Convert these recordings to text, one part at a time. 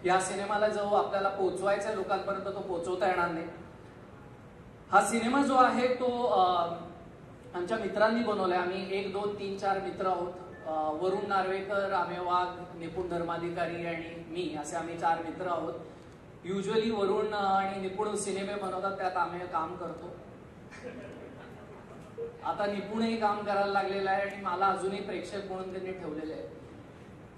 या सिनेमाला जो आपल्याला पोहोचवायचा लोकांपर्यंत तो पोहोचवता येणार नाही। हा सिनेमा जो आहे तो आमच्या मित्रांनी बनवलाय। आम्ही 1 2 3 4 मित्र आहोत। वरुण नार्वेकर, अमेय वाघ, निपुण धर्माधिकारी आणि मी असे आम्ही 4 मित्र आहोत। युजुअली वरुण आणि निपुण सिनेमे बनवतात, त्यात आम्ही काम करतो। आता निपुणही काम करायला लागलेलं आहे आणि मला अजूनही प्रेक्षक म्हणून त्यांनी ठेवलेले आहे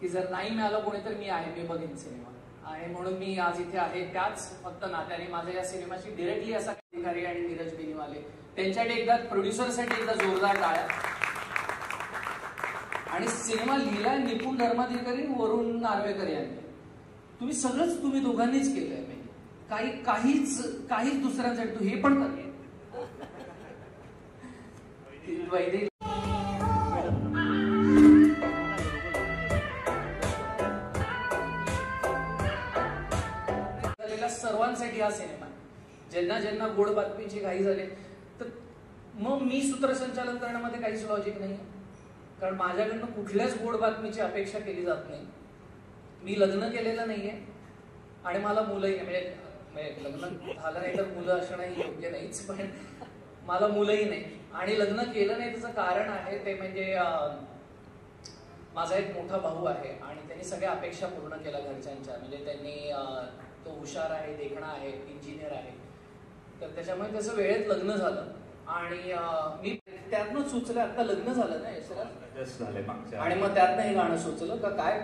की जर नाही मिळालं कोणी तर मी आहे, मी बघेन सिनेमा। आणि म्हणून मी आज इथे आहे त्याच फक्त नात्याने। माझ्या या सिनेमाची डायरेक्टली असा अधिकारी आणि नीरज बेनीवाले त्यांच्याकडे एकदा प्रोड्युसरसाठी एकदा जोरदार टाळ्या। आणि सिनेमा लिहिलाय निपुण धर्माधिकारी वरुण नार्वेकर यांनी। तुम्ही सगळंच तुम्ही दोघांनीच केलंय। काहीच दुसऱ्यांसाठी तू हे पण कर वैदिक सर्वांसाठी हा सिनेमा। ज्यांना ज्यांना गोड बातमीची घाई झाली तर मग मी सूत्रसंचालन करण्यामध्ये काहीच लॉजिक नाही, कारण माझ्याकडनं कुठल्याच गोड बातमीची अपेक्षा केली जात नाही। मी लग्न केलेलं नाहीये आणि मला मुलंही म्हणजे लग्न झालं नाही तर मुलं असणंही योग्य नाहीच, पण मला मुलंही नाही। आणि लग्न केलं नाही त्याचं कारण आहे ते म्हणजे माझा एक मोठा भाऊ आहे आणि त्यांनी सगळ्या अपेक्षा पूर्ण केल्या घरच्यांच्या। म्हणजे त्यांनी तो हुशार आहे, देखणा आहे, इंजिनियर आहे, तर त्याच्यामुळे त्याचं वेळेत लग्न झालं। आणि मी त्यातनं सुचलं, आता लग्न झालं ना जस्ट झालंय मागच्या, आणि मग त्यातनं हे गाणं सुचलं का काय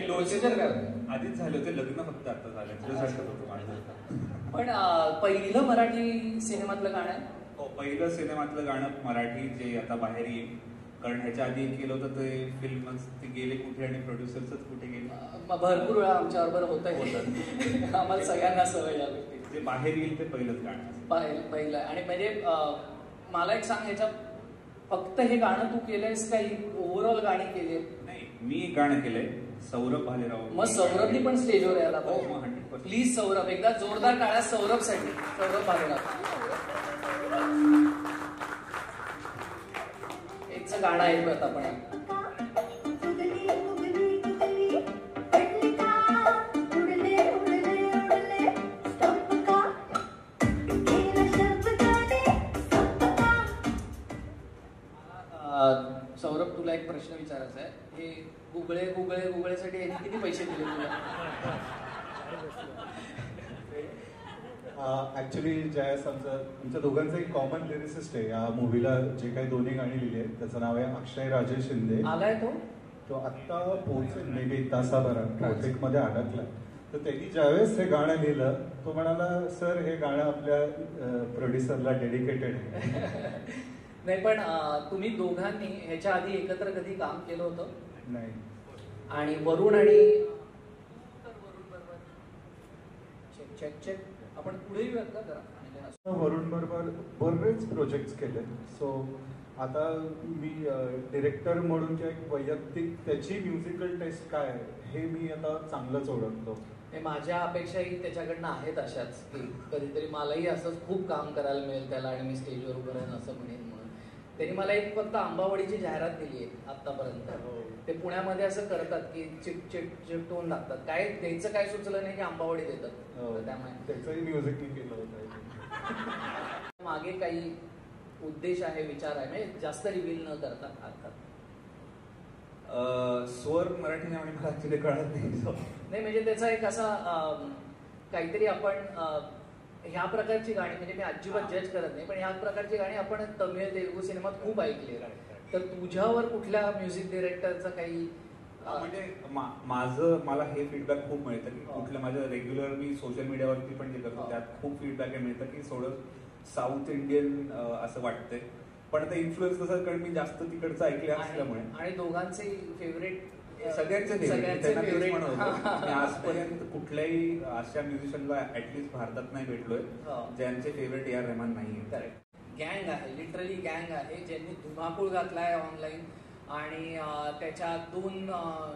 प्रोसिजर काय आधीच झालं होतं, लग्न फक्त आता झालं। पण पहिलं मराठी सिनेमातलं गाणं आहे? हो, पहिलं सिनेमातलं गाणं मराठी जे आता बाहेर येईल, कारण ह्याच्या आधी केलं होतं ते फिल्म ते गेले कुठे आणि प्रोड्युसरच कुठे गेले भरपूर वेळा आमच्या बरोबर होतं। आम्हाला सगळ्यांना सवय या गोष्टी। जे बाहेर येईल ते पहिलंच गाणं पहिलं। आणि म्हणजे मला एक सांग, ह्याच्या फक्त हे गाणं तू केलंयस का ओव्हरऑल गाणी केली? नाही, मी एक गाणं केलंय सौरभ भालेराव। मग सौरभनी पण स्टेजवर यायला पाहिजे। प्लीज सौरभ, एकदा जोरदार टाळ्या सौरभसाठी। सौरभ भालेराव एकच गाणं ऐकू आता आपण। सौरभ, तुला एक प्रश्न विचारायचा आहे। हे गुगळे गुगळे गुगळेसाठी यांनी किती पैसे दिले तुला? ऍक्च्युली ज्यावेळेस आमच्या दोघांचं एक कॉमन लिरिसिस्ट आहे या मूवीला, जे काही दोन्ही गाणी लिहिली आहेत त्याचं नाव आहे अक्षय राजेश शिंदे। आलाय तो आत्ता पोहोचेल मे बी तासाभरात, ट्रॅफिक मध्ये अडकला। तर त्यांनी ज्यावेळेस हे गाणं लिहिलं तो म्हणाला, सर हे गाणं आपल्या प्रोड्युसरला डेडिकेटेड आहे। नाही, पण तुम्ही दोघांनी ह्याच्या आधी एकत्र कधी काम केलं होतं? नाही। आणि वरुण आणि चेक आपण पुढे येऊयात का जरा? वरुण बरोबर बरेच प्रोजेक्ट्स केले। सो आता मी डिरेक्टर म्हणून किंवा एक वैयक्तिक त्याची म्युझिकल टेस्ट काय आहे हे मी आता चांगलंच ओळखतो। माझ्या अपेक्षाही त्याच्याकडनं आहेत अशाच की कधीतरी मलाही असंच खूप काम करायला मिळेल त्याला आणि मी स्टेजवर उभं राहीन असं म्हणेन म्हणून. त्यांनी मला एक फक्त आंबावडीची जाहिरात दिली आहे आतापर्यंत. ते पुण्यामध्ये असं करतात की चिकटवून लागतात, काय द्यायचं काय सुचलं नाही की आंबावडी देतात. त्यामुळे त्याचंही म्युझिक मी केलं होतं. मागे काही उद्देश आहे, विचार आहे, म्हणजे जास्त रिव्हील न करता अर्थात. स्वर मराठी नाव मला ऍक्च्युली कळत नाही म्हणजे त्याचा एक असा काहीतरी आपण ह्या प्रकारची गाणी, म्हणजे मी अजिबात जज करत नाही, पण ह्या प्रकारची गाणी आपण तमिळ तेलुगू सिनेमात खूप ऐकली. तर तुझ्यावर कुठल्या म्युझिक डिरेक्टरचा काही म्हणजे मला हे फीडबॅक खूप मिळतं की कुठल्या माझ्या रेग्युलर मी सोशल मीडियावरती पण जे करतो त्यात खूप फीडबॅक मिळतं की थोडं साऊथ इंडियन असं वाटतंय. पण ते इन्फ्लुएन्स कसं, कारण मी जास्त तिकडचं ऐकले असल्यामुळे. आणि दोघांचे फेवरेट सगळ्यांचे फेवरेट मी आजपर्यंत कुठल्याही अशा म्युझिशियनला ऍटलिस्ट भारतात नाही भेटलोय ज्यांचे फेवरेट ए आर रहमान नाहीये. करेक्ट. गँग आहे, लिटरली गँग आहे ज्यांनी धुमाकूळ घातलाय ऑनलाईन. आणि त्याच्या दोन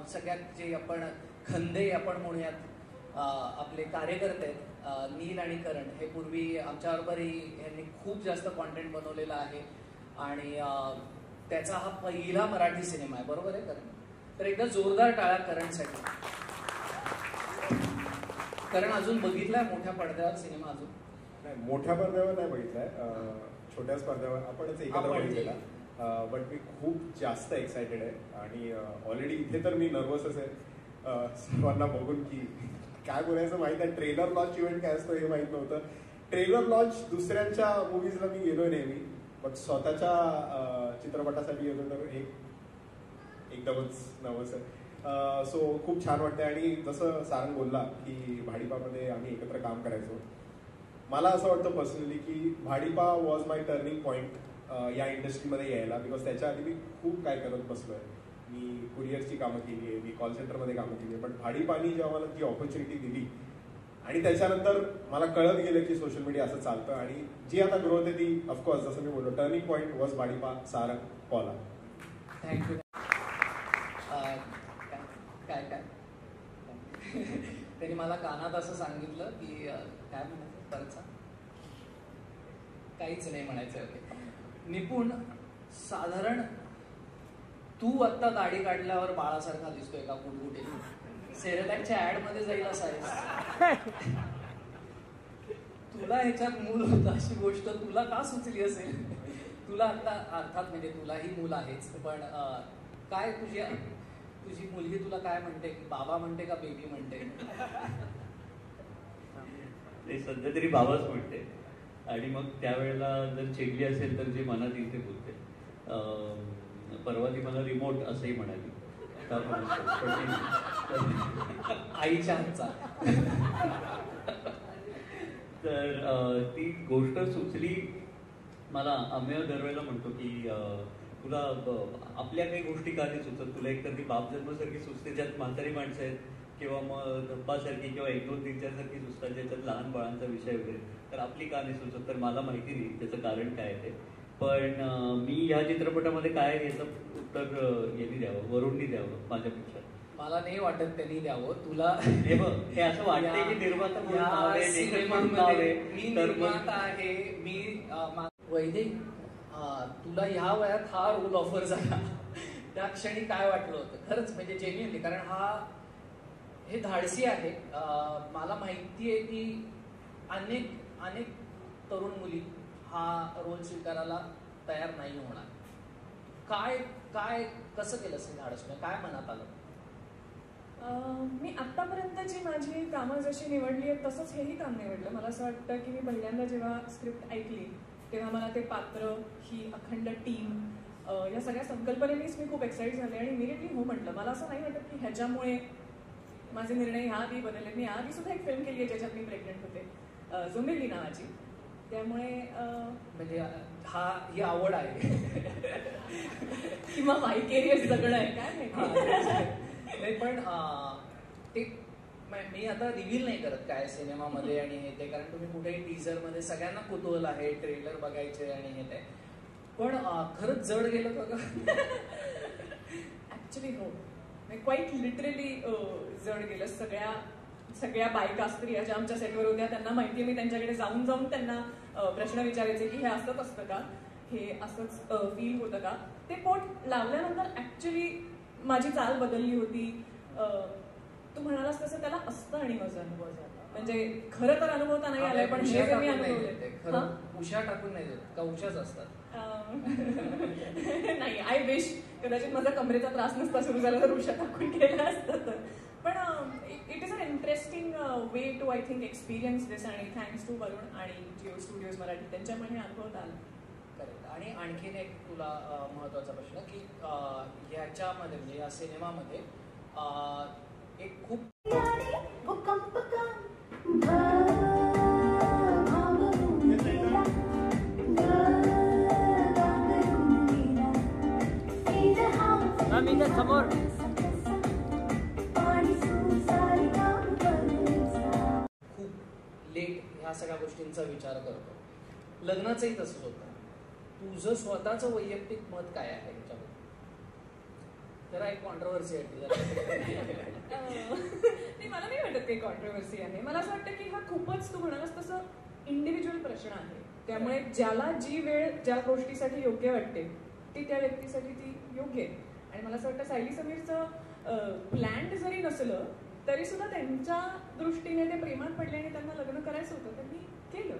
सगळ्यात जे आपण खंदे आपण म्हणूयात आपले कार्यकर्ते आहेत, नील आणि करण, हे पूर्वी आमच्याबरोबरही यांनी खूप जास्त कॉन्टेंट बनवलेलं आहे. आणि त्याचा हा पहिला मराठी सिनेमा आहे, बरोबर आहे करण? तर एकदा जोरदार टाळ्या करणसाठी. करण अजून बघितलाय मोठ्या पडद्यावर सिनेमा? अजून नाही, मोठ्या पडद्यावर नाही बघितलाय, छोट्याच पडद्यावर आपणच एकत्र बघितलेला. बट मी खूप जास्त एक्सायटेड आहे आणि ऑलरेडी इथे तर मी नर्वसच आहे सर्वांना बघून की काय बोलायचं माहित आहे. ट्रेलर लॉन्च इव्हेंट काय असतो हे माहित नव्हतं. ट्रेलर लॉन्च दुसऱ्यांच्या मूवीजला मी गेलोय नेहमी, बट स्वतःच्या चित्रपटासाठी गेलो तर एकदमच नर्वस आहे. सो खूप छान वाटतं. आणि जसं सारंग बोलला की भाडीपामध्ये आम्ही एकत्र काम करायचो, मला असं वाटतं पर्सनली की भाडीपा वॉज माय टर्निंग पॉईंट या इंडस्ट्रीमध्ये यायला. बिकॉज त्याच्या आधी मी खूप काय करत बसलोय. मी कुरिअरची कामं केली आहे, मी कॉल सेंटरमध्ये कामं केली आहे, पण भाडीपानी जेव्हा मला ती ऑपॉर्च्युनिटी दिली आणि त्याच्यानंतर मला कळत गेलं की सोशल मीडिया असं चालतं आणि जी आता ग्रोथ आहे ती ऑफकोर्स जसं मी बोललो turning point was Bhadipa, Sarang, Paula. Thank you. काय काय त्यांनी मला कानात असं सांगितलं की काय म्हणायचं परत सांग. काहीच नाही म्हणायचं. निपुण, साधारण तू आत्ता दाढी काढल्यावर बाळासारखा दिसतोय का? कुठकुठे सेरेलॅकच्या ऍड मध्ये जाईल असा आहे. तुला ह्याच्यात मूल होतं अशी गोष्ट तुला का सुचली असेल? तुला आता अर्थात म्हणजे तुलाही मूल आहेच, पण काय तुझी मुलगी तुला काय म्हणते? बाबा म्हणते का बेबी म्हणते? सध्या तरी बाबाच म्हणते. आणि मग त्यावेळेला जर चिडली असेल तर जे मनात येईल ते बोलते. परवा ती मला रिमोट असंही म्हणाली. आईच्या हातचा. तर ती गोष्ट सुचली मला. आम्ही दरवेळेला म्हणतो की तुला आपल्या काही गोष्टी का नाही सुचत? तुला एकतर ती बाप जन्मासारखी सुचते ज्यात म्हातारी माणसं आहेत, किंवा मग धप्पासारखी किंवा 1, 2, 3, 4 सारखी सुचतात ज्याच्यात लहान बाळांचा विषय वगैरे. तर आपली का नाही सुचत? तर मला माहिती नाही त्याचं कारण काय आहे ते. पण मी ह्या चित्रपटामध्ये काय याचं उत्तर यांनी द्यावं, वरुणनी द्यावं माझ्यापेक्षा. मला नाही वाटत त्यांनी द्यावं तुला. हे असं वाटतंय की निर्माता आहे मी वैदिक. तुला ह्या वयात हा रोल ऑफर झाला त्या क्षणी काय वाटलं होतं? खरंच म्हणजे जेन्युइनली, कारण हे धाडसी आहे. मला माहिती आहे की अनेक तरुण मुली हा रोल स्वीकारायला तयार नाही होणार. काय कसं केलं असेल धाडस? काय मनात आलं? मी आत्तापर्यंतची माझी कामं जशी निवडली आहेत तसंच हेही काम निवडलं. मला असं वाटतं की मी पहिल्यांदा जेव्हा स्क्रिप्ट ऐकली तेव्हा मला ते पात्र, ही अखंड टीम, या सगळ्या संकल्पनेनेच मी खूप एक्साइट झाले आणि इमिडिएटली हो म्हटलं. मला असं नाही वाटत की ह्याच्यामुळे माझे निर्णय ह्याआधी बदलले. मी आधी सुद्धा एक फिल्म केली आहे ज्याच्यात मी प्रेग्नंट होते, झुंबिली नावाची. त्यामुळे म्हणजे ही आवड आहे किंवा माय कॅरियर जगणं आहे काय नाही. पण ते मी आता रिव्हील नाही करत काय सिनेमामध्ये आणि हे ते, कारण तुम्ही कुठेही टीझर मध्ये सगळ्यांना कुतूहल आहे ट्रेलर बघायचे आणि हे ते. पण खरंच जड गेलं का? ऍक्च्युली हो, क्वाईट लिटरली जड गेलं. सगळ्या सगळ्या बायका स्त्रिया ज्या आमच्या सेटवर होत्या त्यांना माहिती आहे, मी त्यांच्याकडे जाऊन जाऊन त्यांना प्रश्न विचारायचे की हे असंच असतं का, हे असंच फील होतं का. ते पोट लावल्यानंतर ऍक्च्युली माझी चाल बदलली होती. तू म्हणालास तसं त्याला असतं आणि माझा अनुभव झाला. म्हणजे खरं तर अनुभवता नाही आलाय, पण हे जे मी अनुभवले. उशा टाकून नाही देत का, उशाच असतात. नाही, आय विश कदाचित माझा कमरेचा त्रास नसता सुरू झाला तर उशा टाकून केलं असतं. पण it is an interesting way to I think experience this. आणि थँक्स टू वरुण आणि जिओ स्टुडिओज मराठी त्यांच्यामुळे अनुभवता आला. करेक्ट. आणि आणखीन एक तुला महत्वाचा प्रश्न की ह्याच्यामध्ये म्हणजे या सिनेमामध्ये एक खूप समोर खूप लेट ह्या सगळ्या गोष्टींचा विचार करतो. लग्नाचंही तसंच होतं. तुझं स्वतःचं वैयक्तिक मत काय आहे ह्याच्याबद्दल? जरा एक कॉन्ट्रोवर्सी आहे. मला नाही वाटत काही कॉन्ट्रोवर्सी आहे. मला असं वाटतं की हा खूपच तू म्हणालास तसं इंडिव्हिज्युअल प्रश्न आहे. त्यामुळे ज्याला जी वेळ ज्या गोष्टीसाठी योग्य वाटते ती त्या व्यक्तीसाठी ती योग्य आहे. आणि मला असं वाटतं सायली समीरचं प्लॅन्ड जरी नसलं तरी सुद्धा त्यांच्या दृष्टीने ते प्रेमात पडले आणि त्यांना लग्न करायचं होतं, त्यांनी केलं.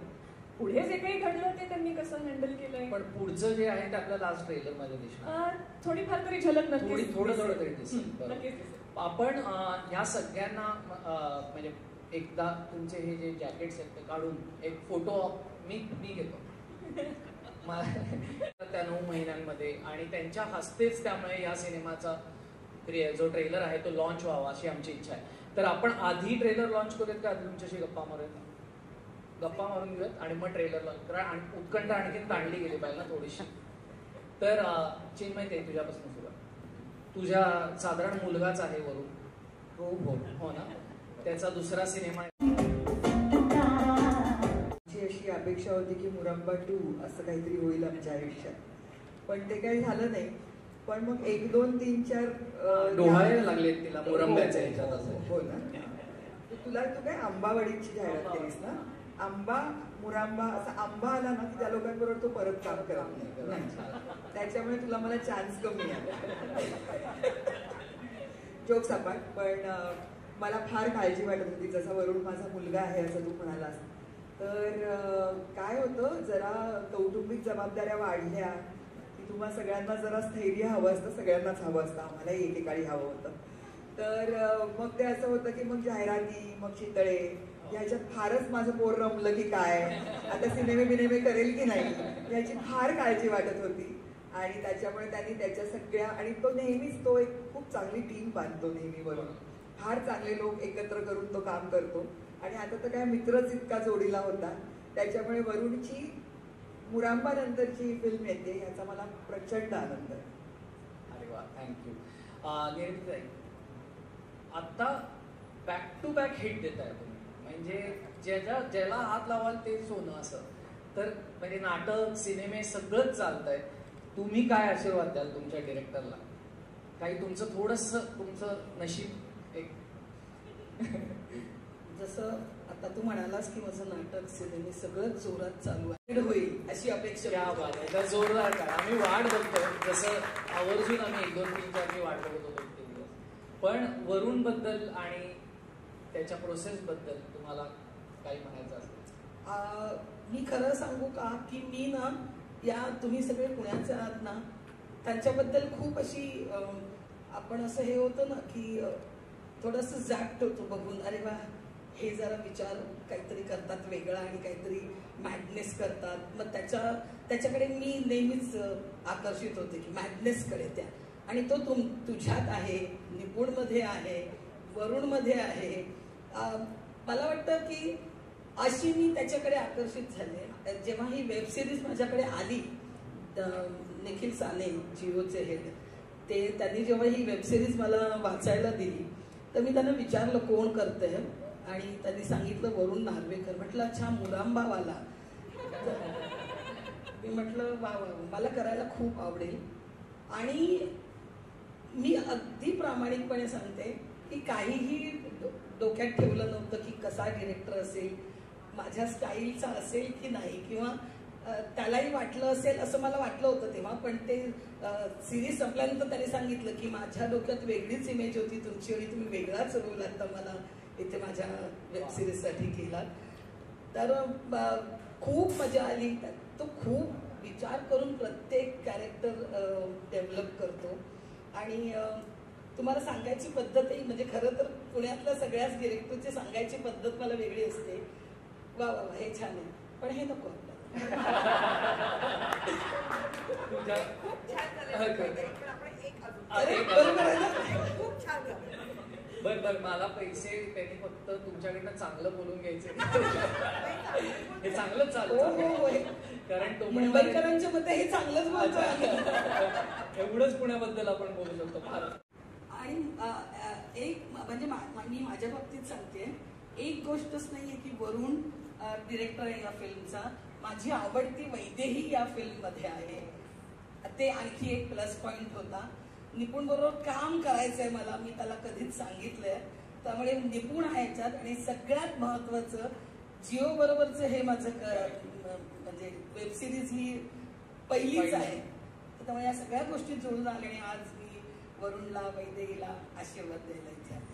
पुढे जे काही घडलं ते त्यांनी कसं हँडल केलंय. पण पुढचं जे आहे ते आपल्या लास्ट ट्रेलर मध्ये दिसणार. थोडीफार तरी झलक नक्कीच थोडं तरी दिसेल. आपण ह्या सगळ्यांना म्हणजे एकदा तुमचे हे जे जॅकेट्स आहेत ते काढून एक फोटो मी घेतो त्या 9 महिन्यांमध्ये आणि त्यांच्या हस्तेच त्यामुळे या सिनेमाचा जो ट्रेलर आहे तो लॉन्च व्हावा अशी आमची इच्छा आहे. तर आपण आधी ट्रेलर लॉन्च करूयात का, आधी तुमच्याशी गप्पा मारून घेऊयात आणि मग ट्रेलर लॉन्च करा. आणि उत्कंठ आणखीन ताणली गेली पाहिजे ना थोडीशी. तर चिन्मय ते तुझ्यापासून सुरुवात. तुझ्या साधारण मुलगाच आहे वरून. हो ना. त्याचा दुसरा सिनेमा. अशी अपेक्षा होती की मुरंबा 2 असं काहीतरी होईल आमच्या आयुष्यात, पण ते काही झालं नाही. पण मग 1, 2, 3, 4 डोहाळे लागलेत तिला मुरंब्याच्या ह्याच्यात. हो ना. तू काय आंबावाडीची जाहिरात केलीस ना, आंबा मुरांबा असा आंबा आला ना की त्या लोकांबरोबर तो परत काम करत नाही. त्याच्यामुळे तुला मला चान्स कमी आहे. Jokes apart. पण मला फार काळजी वाटत होती, जसा वरून माझा मुलगा आहे असं तू म्हणालास. तर काय होतं, जरा कौटुंबिक जबाबदाऱ्या वाढल्या की तुम्हा सगळ्यांना जरा स्थैर्य हवं असतं, सगळ्यांनाच हवं असतं, आम्हालाही एकेकाळी हवं होतं. तर मग ते असं होतं की मग जाहिराती, मग चितळे, ह्याच्यात फारच माझं पोर रमलं की काय, आता सिनेमे करेल की नाही याची फार काळजी वाटत होती. आणि त्याच्यामुळे त्यांनी त्याच्या सगळ्या, आणि तो नेहमीच तो एक खूप चांगली टीम बांधतो नेहमी वरून, फार चांगले लोक एकत्र करून तो काम करतो. आणि आता तर काय मित्रच इतका जोडीला होता. त्याच्यामुळे वरुणची मुरांबा नंतरची फिल्म येते याचा मला प्रचंड आनंद आहे. अरे वा, थँक्यू. निरंजनताई, आता बॅक टू बॅक हिट देत आहे तुम्ही. म्हणजे ज्याला हात लावाल ते सोनं असं. तर म्हणजे नाटक, सिनेमे सगळंच चालतंय. तुम्ही काय आशीर्वाद द्याल तुमच्या डिरेक्टरला? काही तुमचं थोडंसं तुमचं नशीब एक जसं आता तू म्हणालास की माझं नाटक, सिनेमे सगळंच जोरात चालू आहे, होईल अशी अपेक्षा. क्या बात आहे. जोरदार करा. आम्ही वाट बघतोय, जसं आवर्जून आम्ही 1, 2, 3, 4 वाट बघत होतो इतके दिवस. पण वरुण बद्दल आणि त्याच्या प्रोसेस बद्दल तुम्हाला काही म्हणायचं असेल? मी खरं सांगू का की मी ना, या तुम्ही सगळे पुण्याचे आहात ना, त्यांच्याबद्दल खूप अशी आपण असं हे होतं ना की थोडंसं जागत होतो बघून, अरे वा हे जरा विचार काहीतरी करतात वेगळा आणि काहीतरी मॅडनेस करतात. मग त्याच्याकडे मी नेहमीच आकर्षित होते की मॅडनेसकडे त्या, आणि तो तुझ्यात आहे, निपुणमध्ये आहे, वरुणमध्ये आहे. मला वाटतं की अशी मी त्याच्याकडे आकर्षित झाले. जेव्हा ही वेबसिरीज माझ्याकडे आली, निखिल साने जिओचे हेड, त्यांनी जेव्हा ही वेबसिरीज मला वाचायला दिली तर मी त्यांना विचारलं कोण करतंय, आणि त्यांनी सांगितलं वरुण नार्वेकर. म्हटलं अच्छा, मुरांबावाला. मी म्हटलं वा वा, मला करायला खूप आवडेल. आणि मी अगदी प्रामाणिकपणे सांगते की काहीही डोक्यात ठेवलं नव्हतं की कसा डिरेक्टर असेल, माझ्या स्टाईलचा असेल की नाही, किंवा त्यालाही वाटलं असेल असं मला वाटलं होतं तेव्हा. पण ते सिरीज संपल्यानंतर त्याने सांगितलं की माझ्या डोक्यात वेगळीच इमेज होती तुमची आणि तुम्ही वेगळाच रोल आता मला इथे माझ्या वेब सिरीजसाठी केला. तर खूप मजा आली. तो खूप विचार करून प्रत्येक कॅरेक्टर डेव्हलप करतो. आणि तुम्हाला सांगायची पद्धतही, म्हणजे खरं तर पुण्यातल्या सगळ्याच डिरेक्टरची सांगायची पद्धत मला वेगळी असते. वा वा वा हे छान आहे, पण हे नको आपल्याला. अरे बरोबर आहे ना, खूप छान झालं. बरं मला पैसे त्यांनी फक्त तुमच्याकडनं चांगलं बोलून घ्यायचे. हे चांगलंच चालतं. कारण तो मुंबईकरांच्या मध्ये हे चांगलंच बोलतोय. एवढंच पुण्याबद्दल आपण बोलू शकतो फार. आणि एक म्हणजे मी माझ्या बाबतीत सांगते, एक गोष्टच नाहीये की वरुण डिरेक्टर आहे या फिल्मचा. माझी आवडती वैदेही या फिल्ममध्ये आहे. ते आणखी एक प्लस पॉइंट होता. निपुण बरोबर काम करायचंय मला, मी त्याला कधीच सांगितलंय. त्यामुळे निपुण आहे याच्यात. आणि सगळ्यात महत्वाचं, जिओ बरोबरचं हे माझं म्हणजे वेब सिरीज ही पहिलीच आहे. त्यामुळे या सगळ्या गोष्टी जुळून आल्या आणि आज मी वरुणला, वैदेहीला आशीर्वाद द्यायला इथे आले.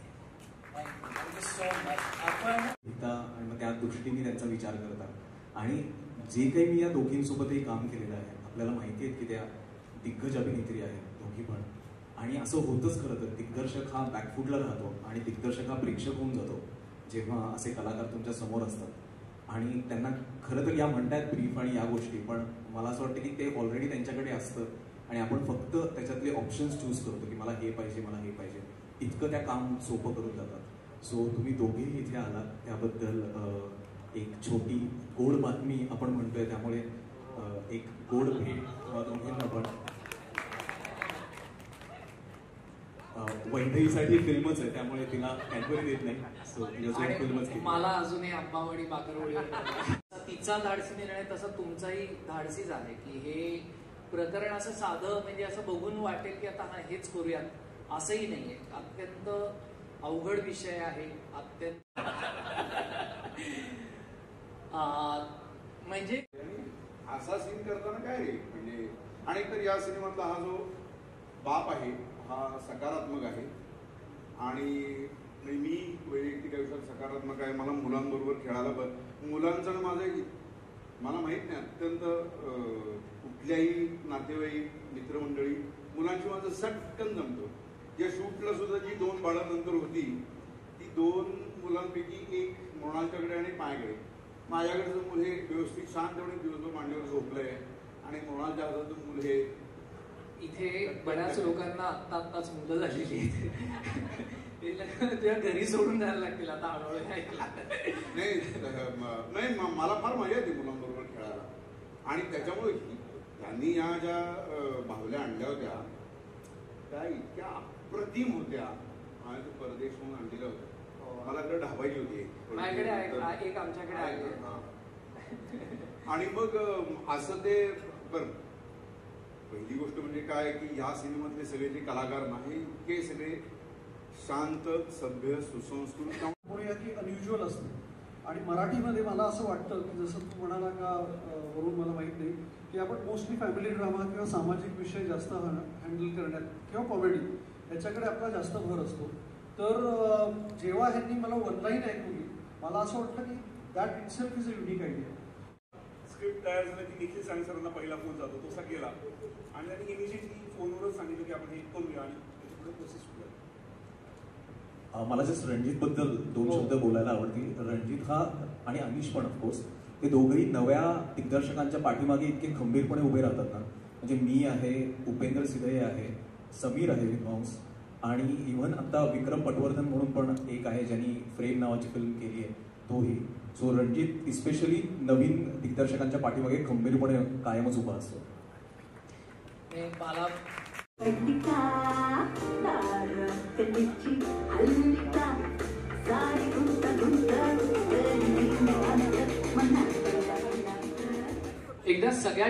Thank you so much. आपण आणि मग त्या दृष्टीने त्यांचा विचार करतात. आणि जे काही मी या दोघींसोबतही काम केलेलं आहे, आपल्याला माहिती आहे की त्या दिग्गज अभिनेत्री आहेत दोघी पण. आणि असं होतच खरं तर, दिग्दर्शक हा बॅकफूटला राहतो आणि दिग्दर्शक हा प्रेक्षक होऊन जातो जेव्हा असे कलाकार तुमच्या समोर असतात. आणि त्यांना खरं तर या म्हणतात ब्रीफ आणि या गोष्टी, पण मला असं वाटतं की ते ऑलरेडी त्यांच्याकडे असतं आणि आपण फक्त त्याच्यातले ऑप्शन्स चूज करतो की मला हे पाहिजे, मला हे पाहिजे. इतकं त्या काम सोपं करून जातात. सो तुम्ही दोघेही इथे आलात त्याबद्दल एक छोटी गोड बातमी आपण म्हणतोय, त्यामुळे एक गोड भेट दोघींना पण. वैदेहीसाठी फिल्मच आहे त्यामुळे तिला कॅडबरी देत नाही. सो तिच्यासोबत फिल्मच केली. मला अजूनही आंबावडी बाकरवडी तिचा धाडसी निर्णय तसा तुमचाही धाडसीच आहे की हे प्रकरण असं साधं म्हणजे असं बघून वाटेल की आता हा हेच करूयात असंही नाहीये. अत्यंत अवघड विषय आहे. अत्यंत म्हणजे असा सीन करताना काय रे म्हणजे. आणि तर या सिनेमातला हा जो बाप आहे हा सकारात्मक आहे. आणि मी वैयक्तिक आयुष्यात सकारात्मक आहे. मला मुलांबरोबर खेळायला मुलांचं माझं मला माहित नाही, अत्यंत कुठल्याही नातेवाईक मित्रमंडळी मुलांची माझं सटकन जमतो. या शूटला सुद्धा जी 2 बाळं नंतर होती ती 2 मुलांपैकी एक मृणालच्याकडे आणि माझ्याकडे. माझ्याकडचं मूल हे व्यवस्थित शांतपणे दिवसभर मांडीवर झोपलंय आणि मृणालच्या हाताचं मूल हे. इथे बऱ्याच लोकांना आत्ताच मुलं झालेली आहेत. तुझ्या घरी सोडून जायला लागतील आता हळूहळू. नाही मला फार मजा येते मुलांबरोबर खेळायला. आणि त्याच्यामुळे त्यांनी या ज्या बाहुल्या आणल्या होत्या त्या इतक्या अप्रतिम होत्या. आणि तो परदेश म्हणून आणलेल्या होत्या. मला तर ढाबायची होती माझ्याकडे एक आमच्याकडे आहे. आणि मग असं ते बरं. पहिली गोष्ट म्हणजे काय की ह्या सिनेमातले सगळे जे कलाकार नाही इतके सगळे शांत, सभ्य, सुसंस्कृत. म्हणूया की अनयुज्युअल असतं. आणि मराठीमध्ये मला असं वाटतं की जसं तू म्हणाला का वरून मला माहीत नाही की आपण मोस्टली फॅमिली ड्रामा किंवा सामाजिक विषय जास्त हँडल करण्यात किंवा कॉमेडी याच्याकडे आपला जास्त भर असतो. तर जेव्हा ह्यांनी मला ऑनलाईन ऐकवली मला असं वाटलं की that itself is a unique idea. Script तयार झालं की निखिल साने सरांना पहिला फोन जातो, तो असा गेला आणि त्यांनी इमिजिएटली फोनवरच सांगितलं की आपण हे करूया आणि त्याची पुढे प्रोसेस सुरू आहे. मला जस्ट रणजितबद्दल 2 शब्द बोलायला आवडतील. रणजित हा आणि अनिश पण ऑफकोर्स हे दोघंही नव्या दिग्दर्शकांच्या पाठीमागे इतके खंबीरपणे उभे राहतात ना. म्हणजे मी आहे, उपेंद्र सिधये आहे, समीर आहे विद्वांस आणि इव्हन आता विक्रम पटवर्धन म्हणून पण एक आहे ज्यांनी फ्रेम नावाची फिल्म केली आहे तोही. सो रणजित इस्पेशली नवीन दिग्दर्शकांच्या पाठीमागे खंबीरपणे कायमच उभा असतो. मला एकदा सगळ्या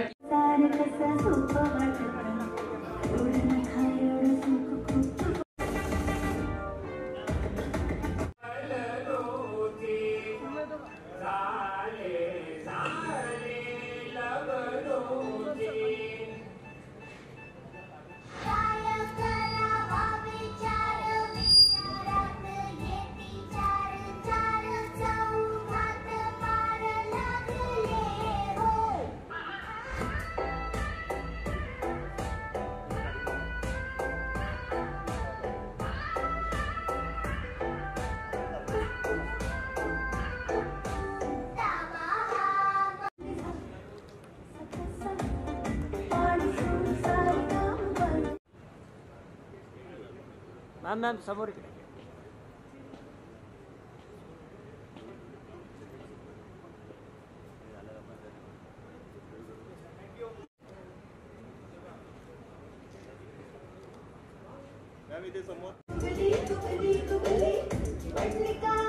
मॅम समोर इकडे. मॅम इथे समोर कुबली कुबली कुबली पडली का